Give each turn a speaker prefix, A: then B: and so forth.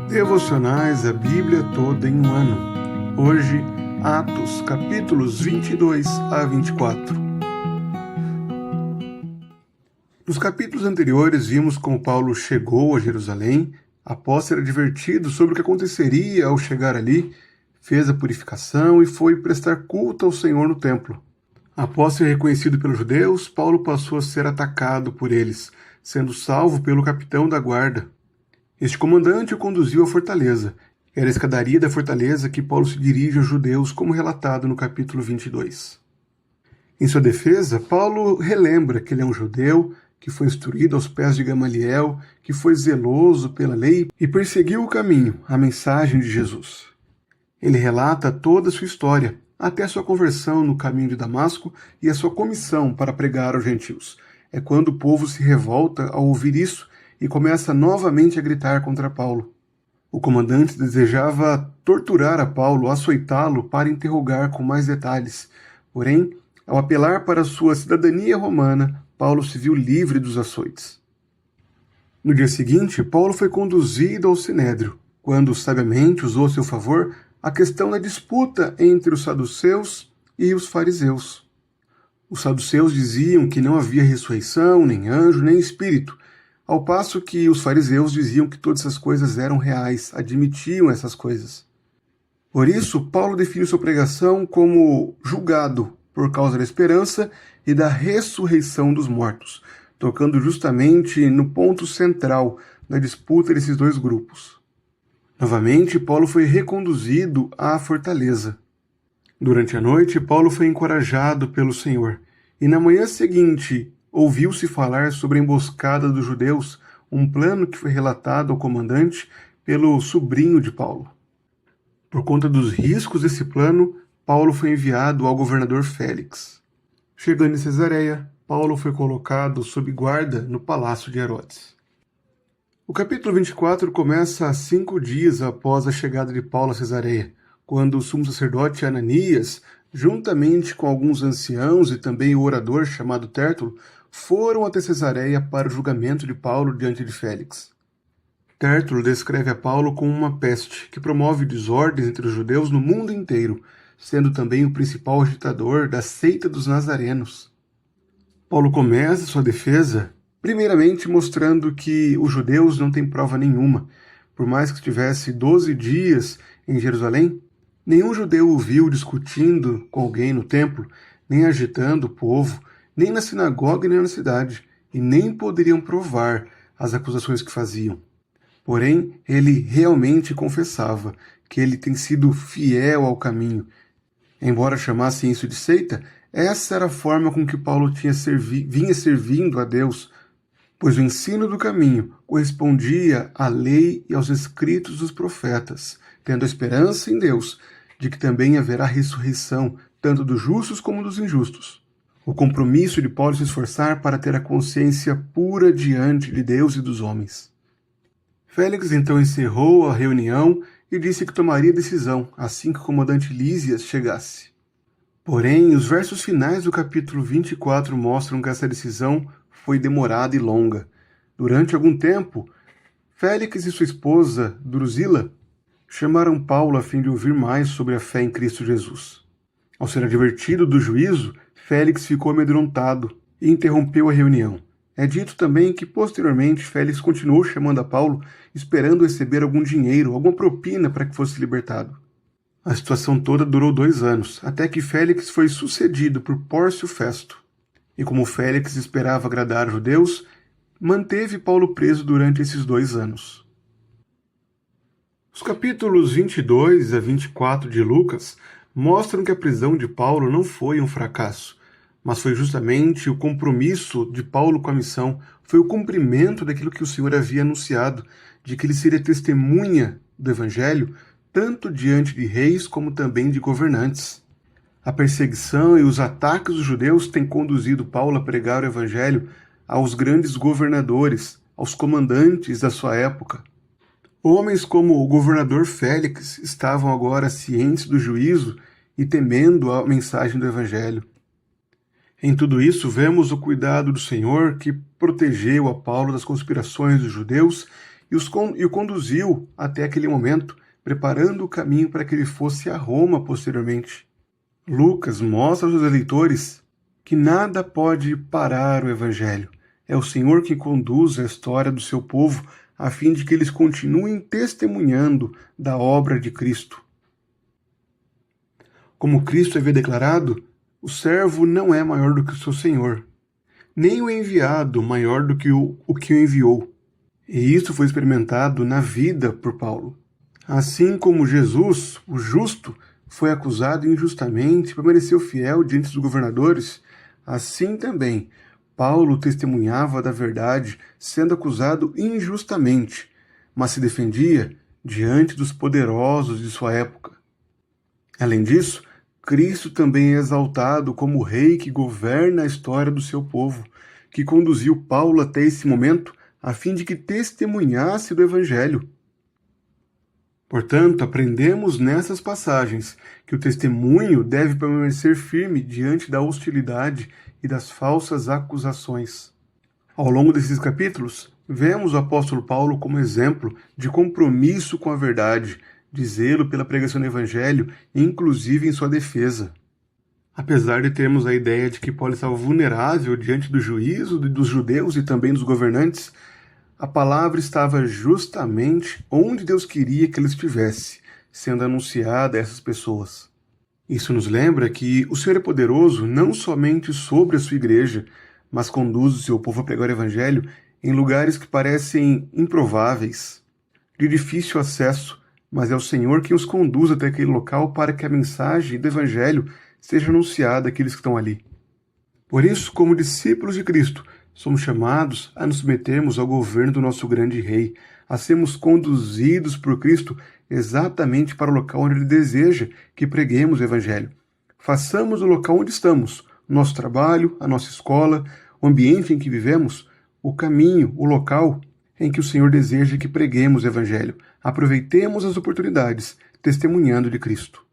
A: Devocionais a Bíblia toda em um ano. Hoje, Atos, capítulos 22 a 24. Nos capítulos anteriores, vimos como Paulo chegou a Jerusalém, após ser advertido sobre o que aconteceria ao chegar ali, fez a purificação e foi prestar culto ao Senhor no templo. Após ser reconhecido pelos judeus, Paulo passou a ser atacado por eles, sendo salvo pelo capitão da guarda. Este comandante o conduziu à fortaleza. Era a escadaria da fortaleza que Paulo se dirige aos judeus, como relatado no capítulo 22. Em sua defesa, Paulo relembra que ele é um judeu, que foi instruído aos pés de Gamaliel, que foi zeloso pela lei e perseguiu o caminho, a mensagem de Jesus. Ele relata toda a sua história, até a sua conversão no caminho de Damasco e a sua comissão para pregar aos gentios. É quando o povo se revolta ao ouvir isso e começa novamente a gritar contra Paulo. O comandante desejava torturar a Paulo, açoitá-lo para interrogar com mais detalhes. Porém, ao apelar para sua cidadania romana, Paulo se viu livre dos açoites. No dia seguinte, Paulo foi conduzido ao Sinédrio, quando sabiamente usou a seu favor a questão da disputa entre os saduceus e os fariseus. Os saduceus diziam que não havia ressurreição, nem anjo, nem espírito, ao passo que os fariseus diziam que todas essas coisas eram reais, admitiam essas coisas. Por isso, Paulo define sua pregação como julgado por causa da esperança e da ressurreição dos mortos, tocando justamente no ponto central da disputa desses dois grupos. Novamente, Paulo foi reconduzido à fortaleza. Durante a noite, Paulo foi encorajado pelo Senhor, e na manhã seguinte ouviu-se falar sobre a emboscada dos judeus, um plano que foi relatado ao comandante pelo sobrinho de Paulo. Por conta dos riscos desse plano, Paulo foi enviado ao governador Félix. Chegando em Cesareia, Paulo foi colocado sob guarda no palácio de Herodes. O capítulo 24 começa 5 dias após a chegada de Paulo a Cesareia, quando o sumo sacerdote Ananias, juntamente com alguns anciãos e também o orador chamado Tértulo, foram até Cesareia para o julgamento de Paulo diante de Félix. Tértulo descreve a Paulo como uma peste que promove desordens entre os judeus no mundo inteiro, sendo também o principal agitador da seita dos nazarenos. Paulo começa sua defesa primeiramente mostrando que os judeus não têm prova nenhuma. Por mais que estivesse 12 dias em Jerusalém, nenhum judeu o viu discutindo com alguém no templo, nem agitando o povo, nem na sinagoga nem na cidade, e nem poderiam provar as acusações que faziam. Porém, ele realmente confessava que ele tem sido fiel ao caminho. Embora chamassem isso de seita, essa era a forma com que Paulo vinha servindo a Deus, pois o ensino do caminho correspondia à lei e aos escritos dos profetas, tendo a esperança em Deus de que também haverá ressurreição, tanto dos justos como dos injustos. O compromisso de Paulo se esforçar para ter a consciência pura diante de Deus e dos homens. Félix então encerrou a reunião e disse que tomaria decisão assim que o comandante Lísias chegasse. Porém, os versos finais do capítulo 24 mostram que essa decisão foi demorada e longa. Durante algum tempo, Félix e sua esposa, Drusila, chamaram Paulo a fim de ouvir mais sobre a fé em Cristo Jesus. Ao ser advertido do juízo, Félix ficou amedrontado e interrompeu a reunião. É dito também que, posteriormente, Félix continuou chamando a Paulo, esperando receber algum dinheiro, alguma propina para que fosse libertado. A situação toda durou 2 anos, até que Félix foi sucedido por Pórcio Festo. E como Félix esperava agradar os judeus, manteve Paulo preso durante esses 2 anos. Os capítulos 22 a 24 de Lucas mostram que a prisão de Paulo não foi um fracasso, mas foi justamente o compromisso de Paulo com a missão, foi o cumprimento daquilo que o Senhor havia anunciado, de que ele seria testemunha do Evangelho, tanto diante de reis como também de governantes. A perseguição e os ataques dos judeus têm conduzido Paulo a pregar o Evangelho aos grandes governadores, aos comandantes da sua época. Homens como o governador Félix estavam agora cientes do juízo e temendo a mensagem do Evangelho. Em tudo isso, vemos o cuidado do Senhor que protegeu a Paulo das conspirações dos judeus e o conduziu até aquele momento, preparando o caminho para que ele fosse a Roma posteriormente. Lucas mostra aos seus leitores que nada pode parar o Evangelho. É o Senhor que conduz a história do seu povo a fim de que eles continuem testemunhando da obra de Cristo. Como Cristo havia declarado, o servo não é maior do que o seu Senhor, nem o enviado maior do que o que o enviou. E isso foi experimentado na vida por Paulo. Assim como Jesus, o justo, foi acusado injustamente e permaneceu fiel diante dos governadores, assim também Paulo testemunhava da verdade, sendo acusado injustamente, mas se defendia diante dos poderosos de sua época. Além disso, Cristo também é exaltado como rei que governa a história do seu povo, que conduziu Paulo até esse momento a fim de que testemunhasse do Evangelho. Portanto, aprendemos nessas passagens que o testemunho deve permanecer firme diante da hostilidade e das falsas acusações. Ao longo desses capítulos, vemos o apóstolo Paulo como exemplo de compromisso com a verdade, de zelo pela pregação do Evangelho, inclusive em sua defesa. Apesar de termos a ideia de que Paulo estava vulnerável diante do juízo dos judeus e também dos governantes, a palavra estava justamente onde Deus queria que ela estivesse, sendo anunciada a essas pessoas. Isso nos lembra que o Senhor é poderoso não somente sobre a sua igreja, mas conduz o seu povo a pregar o Evangelho em lugares que parecem improváveis, de difícil acesso, mas é o Senhor quem os conduz até aquele local para que a mensagem do Evangelho seja anunciada àqueles que estão ali. Por isso, como discípulos de Cristo, somos chamados a nos submetermos ao governo do nosso grande Rei, a sermos conduzidos por Cristo exatamente para o local onde Ele deseja que preguemos o Evangelho. Façamos o local onde estamos, o nosso trabalho, a nossa escola, o ambiente em que vivemos, o caminho, o local em que o Senhor deseja que preguemos o Evangelho. Aproveitemos as oportunidades, testemunhando de Cristo.